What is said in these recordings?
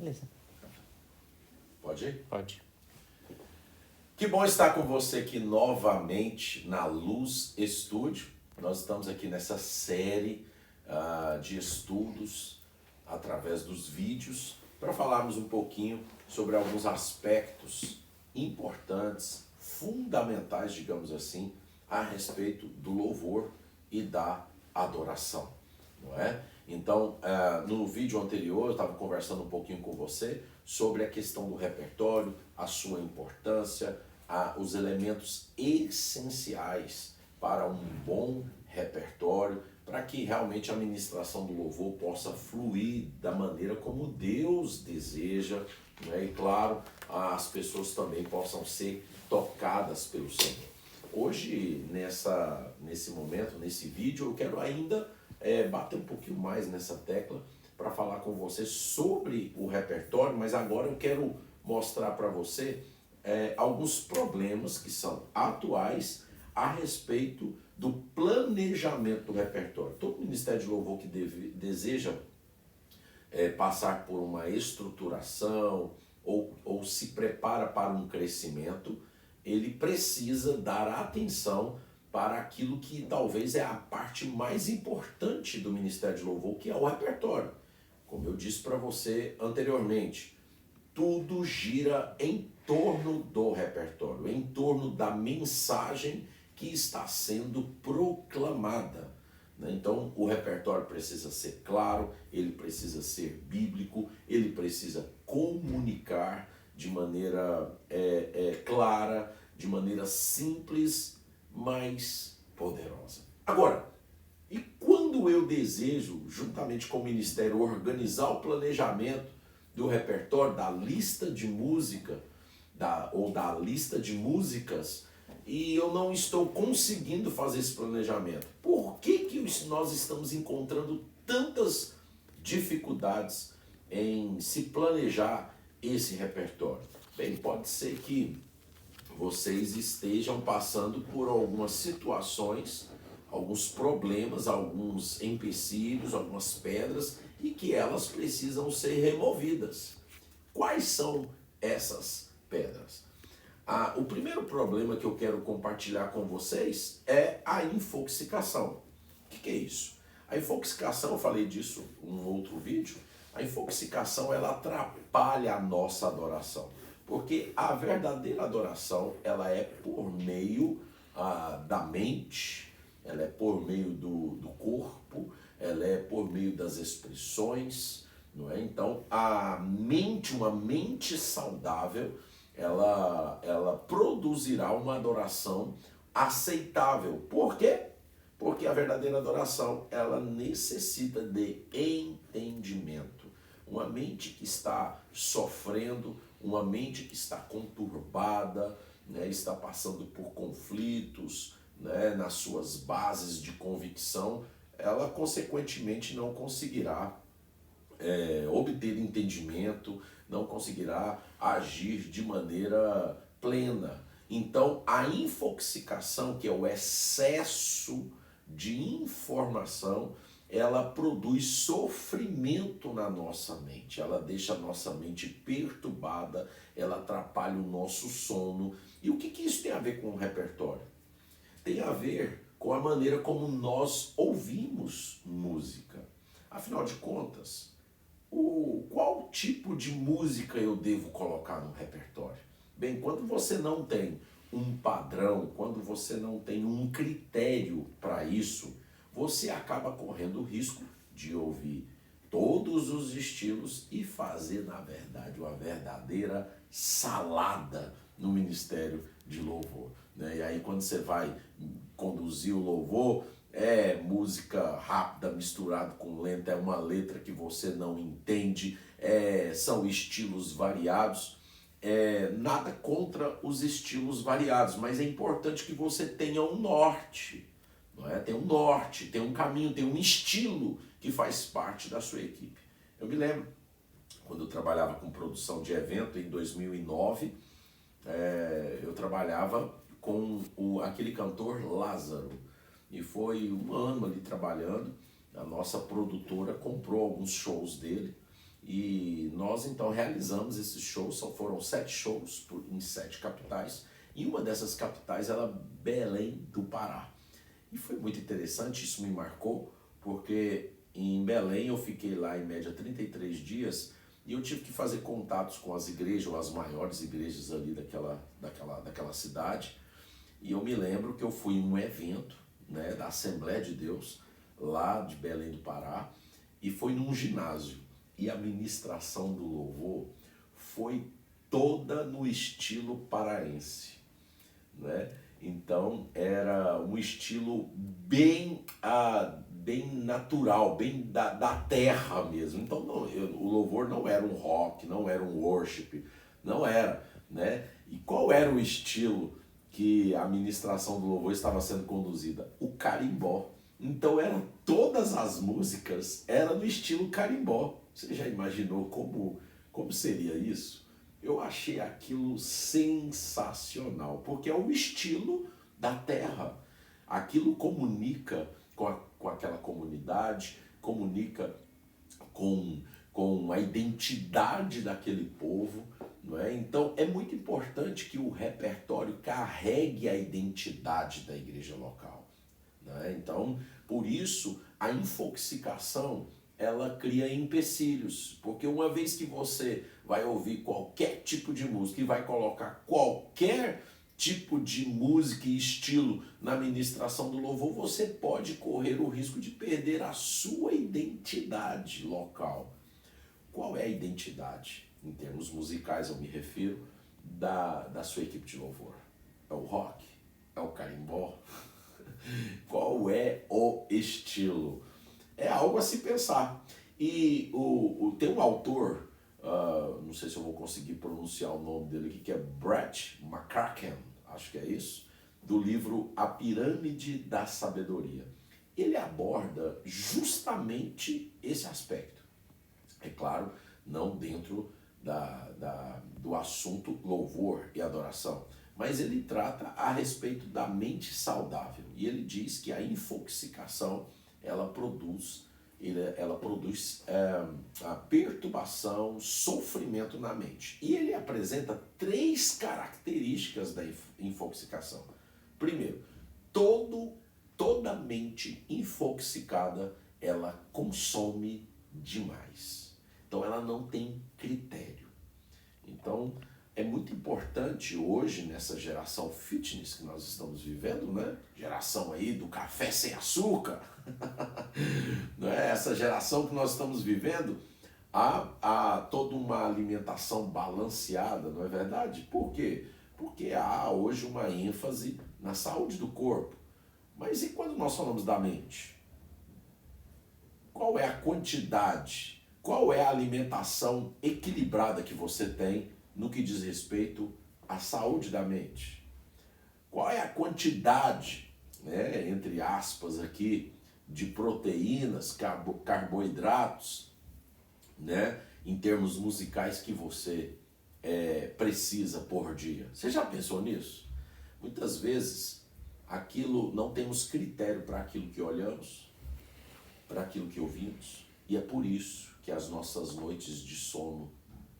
Beleza. Pode ir? Pode. Que bom estar com você aqui novamente na Luz Estúdio. Nós estamos aqui nessa série de estudos através dos vídeos para falarmos um pouquinho sobre alguns aspectos importantes, fundamentais, digamos assim, a respeito do louvor e da adoração, não é? Então, no vídeo anterior eu estava conversando um pouquinho com você sobre a questão do repertório, a sua importância, os elementos essenciais para um bom repertório, para que realmente a ministração do louvor possa fluir da maneira como Deus deseja, né? E claro, as pessoas também possam ser tocadas pelo Senhor. Hoje, nesse momento, nesse vídeo, eu quero ainda bater um pouquinho mais nessa tecla para falar com você sobre o repertório, mas agora eu quero mostrar para você alguns problemas que são atuais a respeito do planejamento do repertório. Todo ministério de louvor que deseja passar por uma estruturação ou se prepara para um crescimento, ele precisa dar atenção para aquilo que talvez é a parte mais importante do ministério de louvor, que é o repertório. Como eu disse para você anteriormente, tudo gira em torno do repertório, em torno da mensagem que está sendo proclamada, né? Então, o repertório precisa ser claro, ele precisa ser bíblico, ele precisa comunicar de maneira clara, de maneira simples, mas poderosa. Agora, e quando eu desejo, juntamente com o ministério, organizar o planejamento do repertório, da lista de música, ou da lista de músicas, e eu não estou conseguindo fazer esse planejamento? Por que nós estamos encontrando tantas dificuldades em se planejar esse repertório? Bem, pode ser que vocês estejam passando por algumas situações, alguns problemas, alguns empecilhos, algumas pedras, e que elas precisam ser removidas. Quais são essas pedras? O primeiro problema que eu quero compartilhar com vocês é a infoxicação. O que é isso? A infoxicação, eu falei disso em um outro vídeo, a infoxicação ela atrapalha a nossa adoração. Porque a verdadeira adoração ela é por meio da mente, ela é por meio do corpo, ela é por meio das expressões, não é? Então, uma mente saudável, ela produzirá uma adoração aceitável. Por quê? Porque a verdadeira adoração, ela necessita de entendimento. Uma mente que está sofrendo, uma mente que está conturbada, né, está passando por conflitos, né, nas suas bases de convicção, ela consequentemente não conseguirá obter entendimento, não conseguirá agir de maneira plena. Então, a infoxicação, que é o excesso de informação, ela produz sofrimento na nossa mente, ela deixa a nossa mente perturbada, ela atrapalha o nosso sono. E o que isso tem a ver com o repertório? Tem a ver com a maneira como nós ouvimos música. Afinal de contas, qual tipo de música eu devo colocar no repertório? Bem, quando você não tem um padrão, quando você não tem um critério para isso, você acaba correndo o risco de ouvir todos os estilos e fazer, na verdade, uma verdadeira salada no ministério de louvor, né? E aí, quando você vai conduzir o louvor, música rápida misturada com lenta, é uma letra que você não entende, são estilos variados. Nada contra os estilos variados, mas é importante que você tenha um norte, não é? Tem um norte, tem um caminho, tem um estilo que faz parte da sua equipe. Eu me lembro, quando eu trabalhava com produção de evento em 2009, eu trabalhava com aquele cantor Lázaro, e foi um ano ali trabalhando. A nossa produtora comprou alguns shows dele E nós então realizamos esses shows, foram 7 shows em 7 capitais, e uma dessas capitais era Belém do Pará. E foi muito interessante, isso me marcou, porque em Belém eu fiquei lá em média 33 dias e eu tive que fazer contatos com as igrejas, ou as maiores igrejas ali daquela cidade. E eu me lembro que eu fui em um evento, né, da Assembleia de Deus, lá de Belém do Pará, e foi num ginásio. E a ministração do louvor foi toda no estilo paraense, né? Então era um estilo bem natural, bem da terra mesmo. Então o louvor não era um rock, não era um worship, não era, né? E qual era o estilo que a ministração do louvor estava sendo conduzida? O carimbó. Então todas as músicas eram no estilo carimbó. Você já imaginou como seria isso? Eu achei aquilo sensacional, porque é o estilo da terra. Aquilo comunica com aquela comunidade, comunica com a identidade daquele povo, não é? Então é muito importante que o repertório carregue a identidade da igreja local, não é? Então, por isso, a infoxicação ela cria empecilhos, porque uma vez que você vai ouvir qualquer tipo de música e vai colocar qualquer tipo de música e estilo na ministração do louvor, você pode correr o risco de perder a sua identidade local. Qual é a identidade? Em termos musicais eu me refiro da sua equipe de louvor. É o rock? É o carimbó? Qual é o estilo? É algo a se pensar. E tem um autor, não sei se eu vou conseguir pronunciar o nome dele aqui, que é Brett McCracken, acho que é isso, do livro A Pirâmide da Sabedoria. Ele aborda justamente esse aspecto. É claro, não dentro do assunto louvor e adoração, mas ele trata a respeito da mente saudável. E ele diz que a infoxicação ela produz a perturbação, sofrimento na mente. E ele apresenta 3 características da infoxicação. Primeiro, toda mente infoxicada, ela consome demais. Então ela não tem critério. Então é muito importante hoje, nessa geração fitness que nós estamos vivendo, né? Geração aí do café sem açúcar, não é? Essa geração que nós estamos vivendo, há toda uma alimentação balanceada, não é verdade? Por quê? Porque há hoje uma ênfase na saúde do corpo. Mas e quando nós falamos da mente? Qual é a quantidade? Qual é a alimentação equilibrada que você tem no que diz respeito à saúde da mente? Qual é a quantidade, né, entre aspas aqui, de proteínas, carboidratos, né, em termos musicais que você precisa por dia? Você já pensou nisso? Muitas vezes não temos critério para aquilo que olhamos, para aquilo que ouvimos, e é por isso que as nossas noites de sono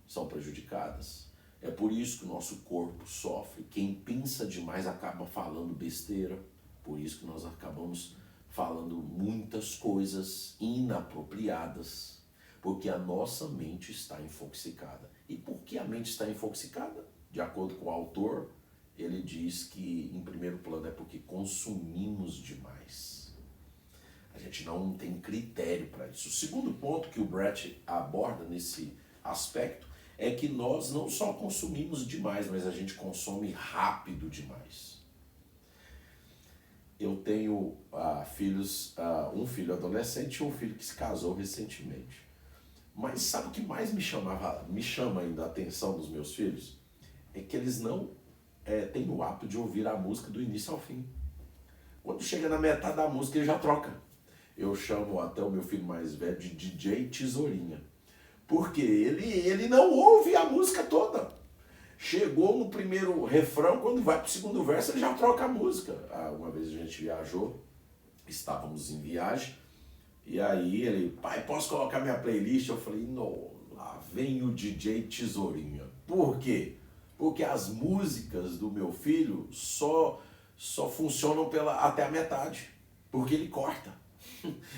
são prejudicadas. É por isso que o nosso corpo sofre. Quem pensa demais acaba falando besteira. Por isso que nós acabamos falando muitas coisas inapropriadas. Porque a nossa mente está infoxicada. E por que a mente está infoxicada? De acordo com o autor, ele diz que, em primeiro plano, é porque consumimos demais. A gente não tem critério para isso. O segundo ponto que o Brett aborda nesse aspecto é que nós não só consumimos demais, mas a gente consome rápido demais. Eu tenho filhos, um filho adolescente e um filho que se casou recentemente. Mas sabe o que mais me chama ainda a atenção dos meus filhos? É que eles não têm o hábito de ouvir a música do início ao fim. Quando chega na metade da música, ele já troca. Eu chamo até o meu filho mais velho de DJ Tesourinha. Porque ele não ouve a música toda. Chegou no primeiro refrão, quando vai para o segundo verso, ele já troca a música. Uma vez a gente viajou, estávamos em viagem, e aí ele, pai, posso colocar minha playlist? Eu falei, não, vem o DJ Tesourinha. Por quê? Porque as músicas do meu filho só funcionam até a metade. Porque ele corta.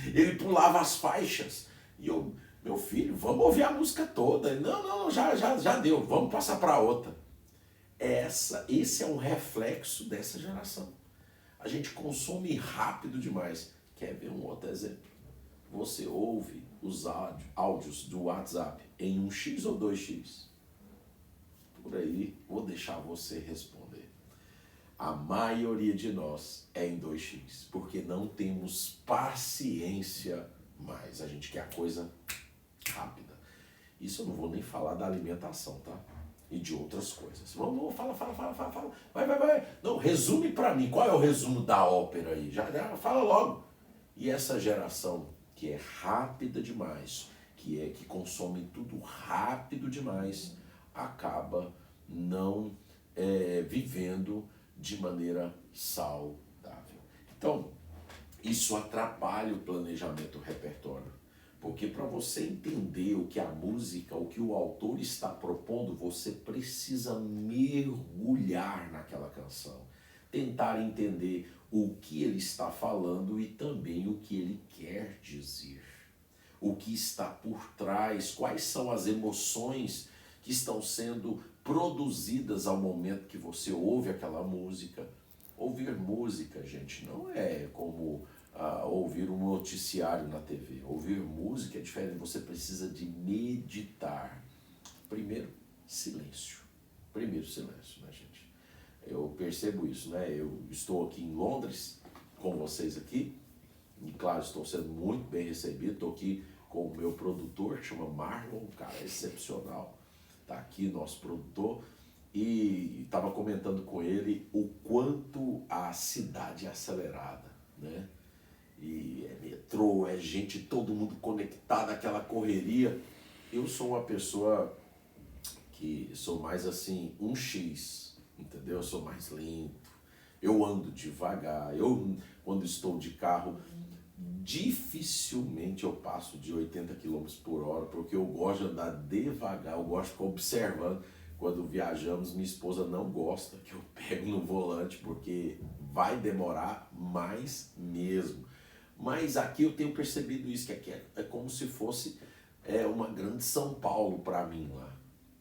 Ele pulava as faixas. E eu, meu filho, vamos ouvir a música toda. Não, já deu, vamos passar para outra. Esse é um reflexo dessa geração. A gente consome rápido demais. Quer ver um outro exemplo? Você ouve os áudios do WhatsApp em 1x ou 2x? Por aí, vou deixar você responder. A maioria de nós é em 2x, porque não temos paciência mais. A gente quer a coisa rápida. Isso eu não vou nem falar da alimentação, tá? E de outras coisas. Vamos, fala. Vai. Não, resume pra mim. Qual é o resumo da ópera aí? Já fala logo. E essa geração que é rápida demais, que consome tudo rápido demais, acaba não vivendo de maneira saudável. Então, isso atrapalha o planejamento do repertório. Porque para você entender o que a música, o que o autor está propondo, você precisa mergulhar naquela canção. Tentar entender o que ele está falando e também o que ele quer dizer. O que está por trás, quais são as emoções que estão sendo produzidas ao momento que você ouve aquela música. Ouvir música, gente, não é como ouvir um noticiário na TV. Ouvir música é diferente, você precisa de meditar. Primeiro, silêncio. Primeiro, silêncio, né, gente? Eu percebo isso, né? Eu estou aqui em Londres com vocês aqui, e claro, estou sendo muito bem recebido. Estou aqui com o meu produtor, que chama Marlon, um cara excepcional. Está aqui, nosso produtor, e estava comentando com ele o quanto a cidade é acelerada, né? E é metrô, é gente, todo mundo conectado, aquela correria. Eu sou uma pessoa que sou mais assim, 1x, entendeu? Eu sou mais lento, eu ando devagar, quando estou de carro, dificilmente eu passo de 80 quilômetros por hora, porque eu gosto de andar devagar, eu gosto de ficar observando. Quando viajamos, minha esposa não gosta que eu pegue no volante, porque vai demorar mais mesmo. Mas aqui eu tenho percebido isso, que aqui é como se fosse uma grande São Paulo para mim lá.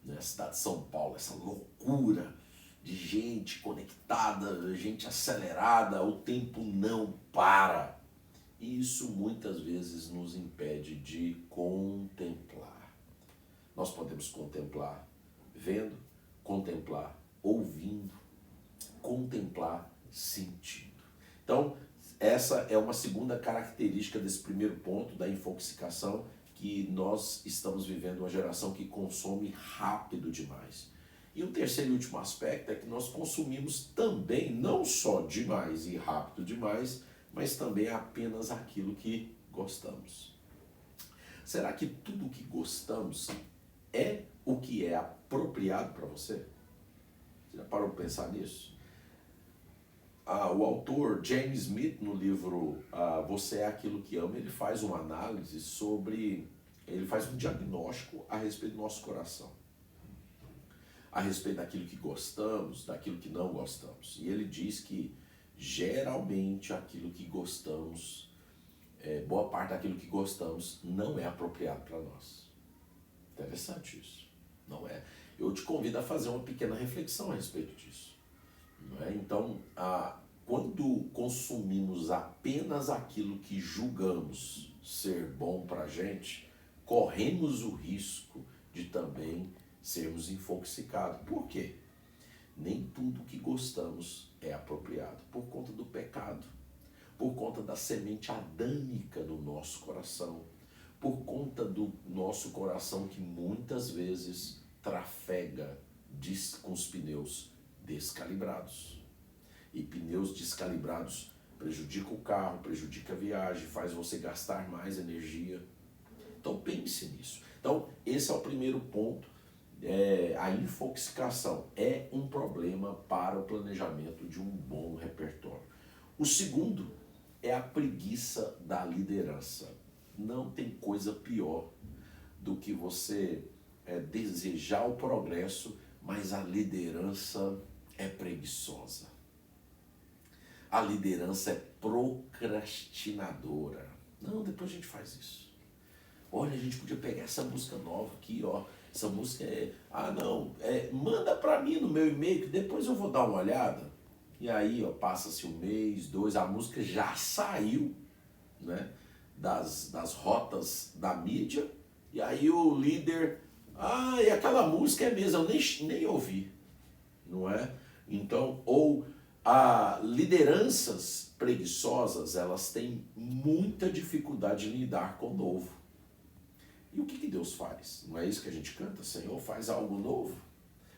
Né? A cidade de São Paulo, essa loucura de gente conectada, gente acelerada, o tempo não para. E isso muitas vezes nos impede de contemplar. Nós podemos contemplar vendo, contemplar ouvindo, contemplar sentindo. Então, essa é uma segunda característica desse primeiro ponto da infoxicação, que nós estamos vivendo uma geração que consome rápido demais. E o terceiro e último aspecto é que nós consumimos também, não só demais e rápido demais, mas também apenas aquilo que gostamos. Será que tudo o que gostamos é o que é apropriado para você? Você já parou para pensar nisso? O autor James Smith, no livro Você é Aquilo que Ama, ele faz uma análise ele faz um diagnóstico a respeito do nosso coração. A respeito daquilo que gostamos, daquilo que não gostamos. E ele diz que geralmente aquilo que gostamos, boa parte daquilo que gostamos não é apropriado para nós. Interessante isso, não é? Eu te convido a fazer uma pequena reflexão a respeito disso. Não é? Então, quando consumimos apenas aquilo que julgamos ser bom para a gente, corremos o risco de também sermos infoxicados. Por quê? Nem tudo que gostamos é apropriado por conta do pecado, por conta da semente adâmica no nosso coração, por conta do nosso coração que muitas vezes trafega com os pneus descalibrados. E pneus descalibrados prejudicam o carro, prejudica a viagem, faz você gastar mais energia. Então pense nisso. Então esse é o primeiro ponto. A infoxicação é um problema para o planejamento de um bom repertório. O segundo é a preguiça da liderança. Não tem coisa pior do que você é desejar o progresso, mas a liderança é preguiçosa. A liderança é procrastinadora. Não, depois a gente faz isso. Olha, a gente podia pegar essa música nova aqui, ó. Essa música é... Ah, não, manda para mim no meu e-mail que depois eu vou dar uma olhada. E aí, ó, passa-se um mês, dois, a música já saiu, né, das rotas da mídia. E aí o líder... Ah, e aquela música é mesmo, eu nem ouvi, não é? Então, ou lideranças preguiçosas, elas têm muita dificuldade em lidar com o novo. E o que Deus faz? Não é isso que a gente canta? Senhor, faz algo novo?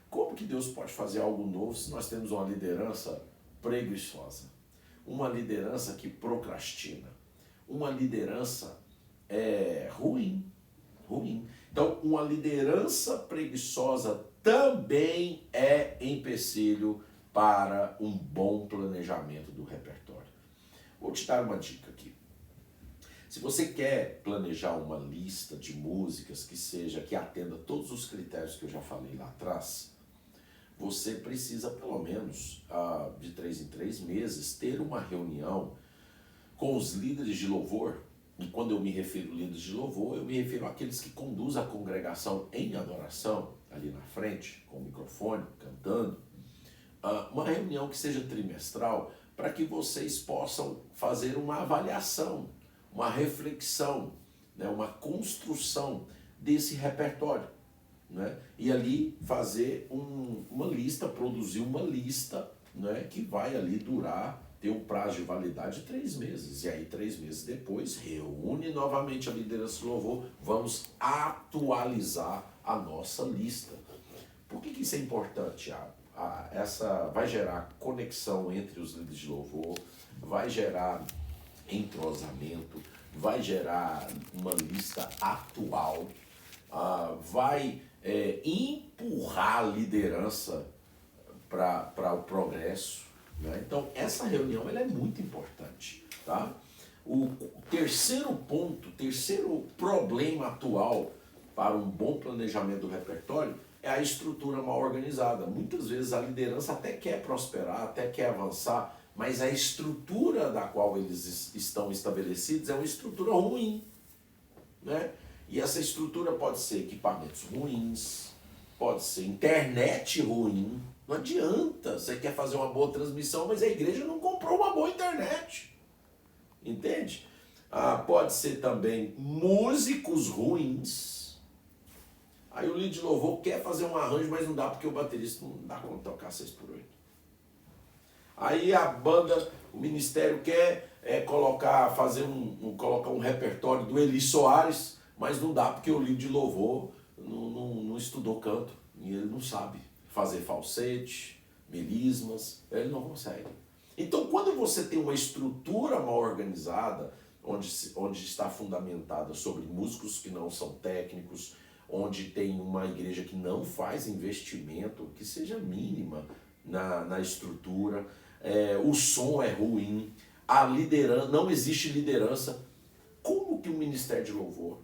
Como que Deus pode fazer algo novo se nós temos uma liderança preguiçosa? Uma liderança que procrastina. Uma liderança ruim. Então, uma liderança preguiçosa também é empecilho para um bom planejamento do repertório. Vou te dar uma dica aqui. Se você quer planejar uma lista de músicas que atenda todos os critérios que eu já falei lá atrás, você precisa pelo menos de 3 em 3 meses ter uma reunião com os líderes de louvor. E quando eu me refiro a líderes de louvor, eu me refiro àqueles que conduzem a congregação em adoração, ali na frente, com o microfone, cantando. Uma reunião que seja trimestral, para que vocês possam fazer uma avaliação, uma reflexão, né, uma construção desse repertório, né? E ali fazer uma lista, produzir uma lista, né, que vai ali durar, ter um prazo de validade de 3 meses. E aí 3 meses depois, reúne novamente a liderança do louvor, vamos atualizar a nossa lista. Por que isso é importante? Vai gerar conexão entre os líderes de louvor, vai gerar entrosamento, vai gerar uma lista atual, vai empurrar a liderança para o progresso, né? Então, essa reunião ela é muito importante. Tá? O terceiro ponto, terceiro problema atual para um bom planejamento do repertório é a estrutura mal organizada. Muitas vezes a liderança até quer prosperar, até quer avançar, mas a estrutura da qual eles estão estabelecidos é uma estrutura ruim, né? E essa estrutura pode ser equipamentos ruins, pode ser internet ruim. Não adianta, você quer fazer uma boa transmissão, mas a igreja não comprou uma boa internet. Entende? Pode ser também músicos ruins. Aí o líder de louvor quer fazer um arranjo, mas não dá porque o baterista não dá conta de tocar 6x8. Aí a banda, o ministério quer colocar um repertório do Eli Soares, mas não dá porque o líder de louvor não estudou canto e ele não sabe fazer falsete, melismas, ele não consegue. Então, quando você tem uma estrutura mal organizada, onde está fundamentada sobre músicos que não são técnicos, onde tem uma igreja que não faz investimento, que seja mínima na estrutura, o som é ruim, a liderança, não existe liderança, como que o ministério de louvor,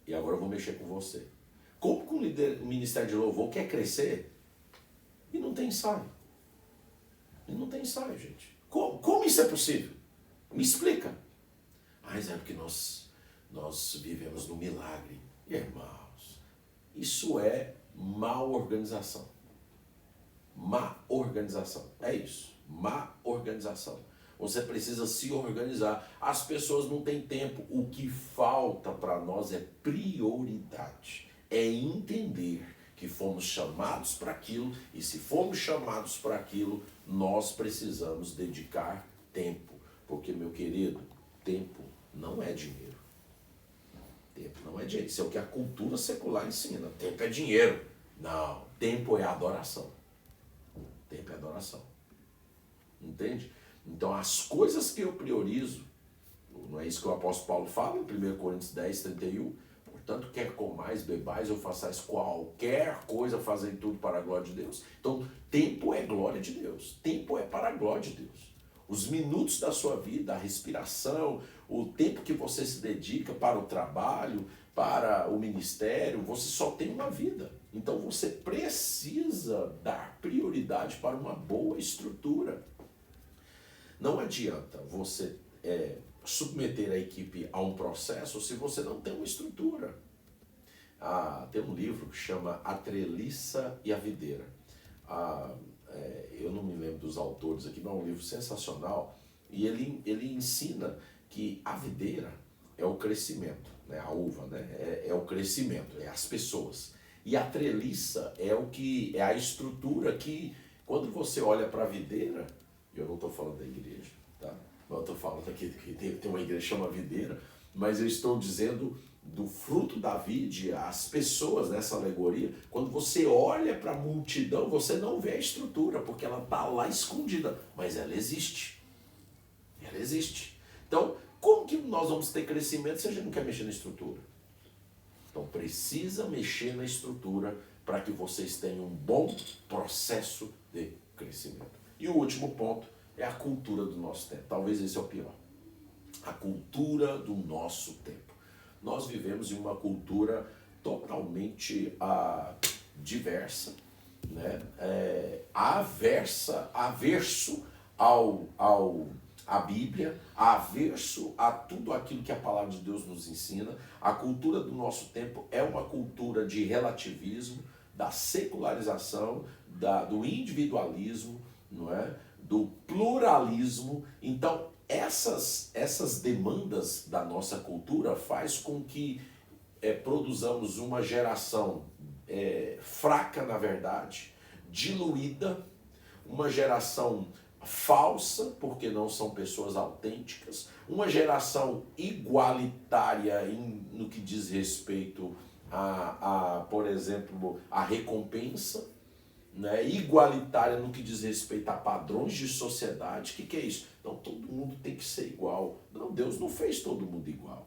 e agora eu vou mexer com você, como que o ministério de louvor quer crescer e não tem ensaio? E não tem ensaio, gente. Como isso é possível? Me explica. Mas é porque nós vivemos no milagre. Irmãos, isso é má organização. Má organização. É isso. Má organização. Você precisa se organizar. As pessoas não têm tempo. O que falta para nós é prioridade. É entender que fomos chamados para aquilo, e se fomos chamados para aquilo, nós precisamos dedicar tempo. Porque, meu querido, tempo não é dinheiro. Tempo não é dinheiro. Isso é o que a cultura secular ensina. Tempo é dinheiro. Não, tempo é adoração. Tempo é adoração. Entende? Então, as coisas que eu priorizo, não é isso que o apóstolo Paulo fala em 1 Coríntios 10, 31? Portanto, quer comais, bebais ou façais qualquer coisa, fazem tudo para a glória de Deus. Então, tempo é glória de Deus. Tempo é para a glória de Deus. Os minutos da sua vida, a respiração, o tempo que você se dedica para o trabalho, para o ministério, você só tem uma vida. Então você precisa dar prioridade para uma boa estrutura. Não adianta você submeter a equipe a um processo se você não tem uma estrutura. Tem um livro que chama A Treliça e a Videira. Eu não me lembro dos autores aqui, mas é um livro sensacional. E ele ensina que a videira é o crescimento, né? A uva, né? É o crescimento, é as pessoas. E a treliça é a estrutura que, quando você olha para a videira, eu não estou falando da igreja, tá? Eu estou falando aqui que tem uma igreja que chama videira, mas eu estou dizendo do fruto da vide, as pessoas nessa alegoria. Quando você olha para a multidão, você não vê a estrutura, porque ela está lá escondida, mas ela existe. Ela existe. Então, como que nós vamos ter crescimento se a gente não quer mexer na estrutura? Então, precisa mexer na estrutura para que vocês tenham um bom processo de crescimento. E o último ponto é a cultura do nosso tempo. Talvez esse é o pior. A cultura do nosso tempo. Nós vivemos em uma cultura totalmente diversa, né? Averso à Bíblia, averso a tudo aquilo que a palavra de Deus nos ensina. A cultura do nosso tempo é uma cultura de relativismo, da secularização, do individualismo, não é? Do pluralismo. Então, essas demandas da nossa cultura faz com que produzamos uma geração fraca, na verdade, diluída, uma geração falsa, porque não são pessoas autênticas, uma geração igualitária no que diz respeito por exemplo, a recompensa, né, igualitária no que diz respeito a padrões de sociedade. O que é isso? Não, todo mundo tem que ser igual. Não, Deus não fez todo mundo igual.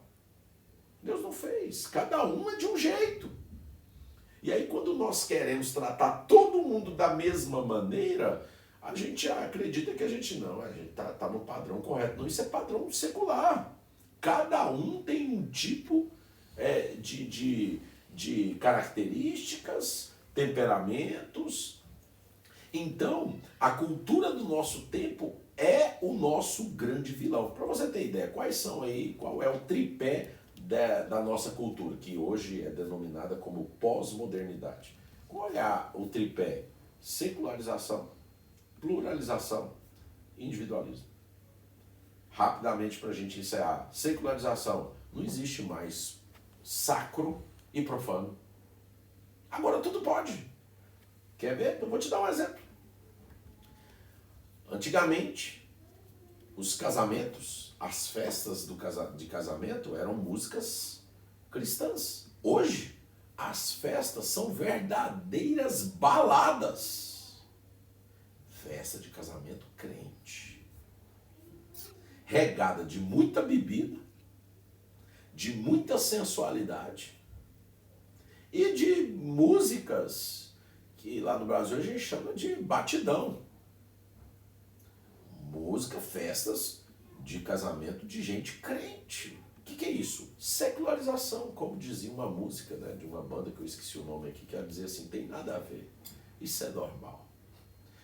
Deus não fez. Cada um é de um jeito. E aí, quando nós queremos tratar todo mundo da mesma maneira, a gente acredita que a gente tá no padrão correto. Não, isso é padrão secular. Cada um tem um tipo de características, temperamentos. Então, a cultura do nosso tempo é o nosso grande vilão. Para você ter ideia, qual é o tripé da nossa cultura, que hoje é denominada como pós-modernidade. Qual é o tripé? Secularização, pluralização, individualismo. Rapidamente, para a gente encerrar. Secularização. Não existe mais sacro e profano. Agora tudo pode. Quer ver? Eu vou te dar um exemplo. Antigamente, os casamentos, as festas de casamento eram músicas cristãs. Hoje, as festas são verdadeiras baladas. Festa de casamento crente. Regada de muita bebida, de muita sensualidade e de músicas que lá no Brasil a gente chama de batidão. Música, festas de casamento de gente crente. O que é isso? Secularização, como dizia uma música, né, de uma banda que eu esqueci o nome aqui, que ela dizia assim, tem nada a ver. Isso é normal.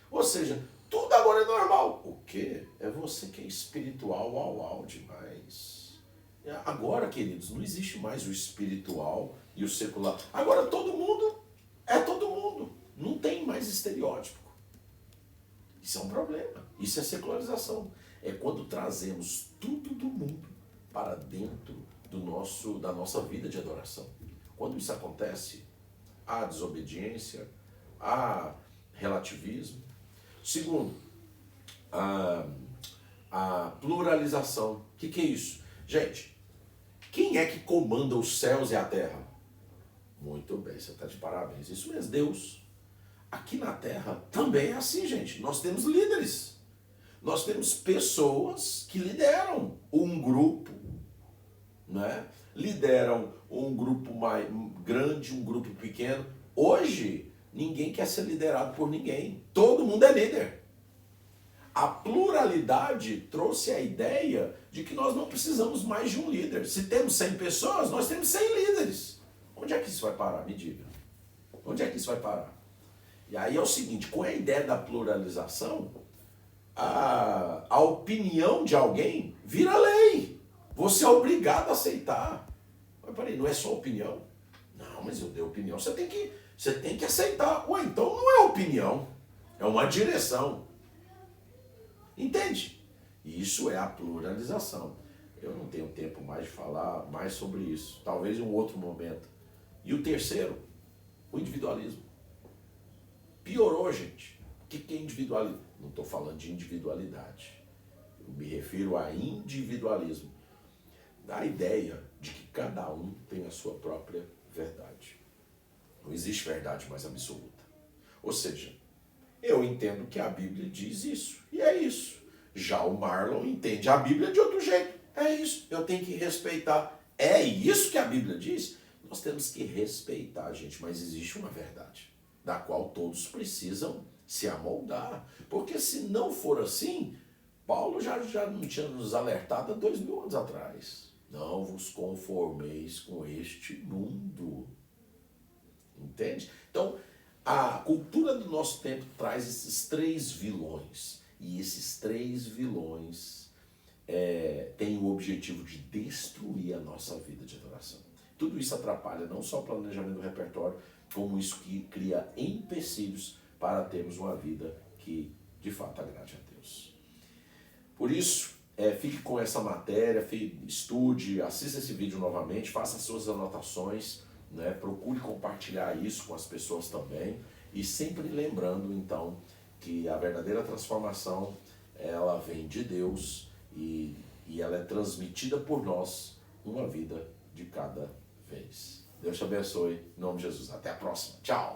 Ou seja, tudo agora é normal. O quê? É você que é espiritual, uau demais. Agora, queridos, não existe mais o espiritual e o secular. Agora todo mundo é todo mundo. Não tem mais estereótipo. Isso é um problema. Isso é secularização. É quando trazemos tudo do mundo para dentro da nossa vida de adoração. Quando isso acontece, há desobediência, há relativismo. Segundo, a pluralização. O que é isso? Gente, quem é que comanda os céus e a terra? Muito bem, você está de parabéns. Isso mesmo, Deus. Aqui na terra também é assim, gente. Nós temos líderes. Nós temos pessoas que lideram um grupo, né? Lideram um grupo mais grande, um grupo pequeno. Hoje, ninguém quer ser liderado por ninguém. Todo mundo é líder. A pluralidade trouxe a ideia de que nós não precisamos mais de um líder. Se temos 100 pessoas, nós temos 100 líderes. Onde é que isso vai parar? Me diga. Onde é que isso vai parar? E aí é o seguinte, com a ideia da pluralização, a opinião de alguém vira lei. Você é obrigado a aceitar. Mas peraí, não é só opinião? Não, mas eu dei opinião. Você tem que aceitar. Ué, então não é opinião. É uma direção. Entende? Isso é a pluralização. Eu não tenho tempo mais de falar mais sobre isso. Talvez em um outro momento. E o terceiro, o individualismo. Piorou, gente. O que é individualismo? Não estou falando de individualidade. Eu me refiro a individualismo. Da ideia de que cada um tem a sua própria verdade. Não existe verdade mais absoluta. Ou seja, eu entendo que a Bíblia diz isso. E é isso. Já o Marlon entende a Bíblia de outro jeito. É isso. Eu tenho que respeitar. É isso que a Bíblia diz? Nós temos que respeitar, gente. Mas existe uma verdade, da qual todos precisam se amoldar. Porque se não for assim, Paulo já não tinha nos alertado há 2000 anos atrás. Não vos conformeis com este mundo. Entende? Então, a cultura do nosso tempo traz esses três vilões. E esses três vilões têm o objetivo de destruir a nossa vida de adoração. Tudo isso atrapalha não só o planejamento do repertório, como isso que cria empecilhos para termos uma vida que de fato agrade a Deus. Por isso, fique com essa matéria, estude, assista esse vídeo novamente, faça suas anotações, né? Procure compartilhar isso com as pessoas também e sempre lembrando então que a verdadeira transformação ela vem de Deus e ela é transmitida por nós uma vida de cada vez. Deus te abençoe, em nome de Jesus. Até a próxima. Tchau!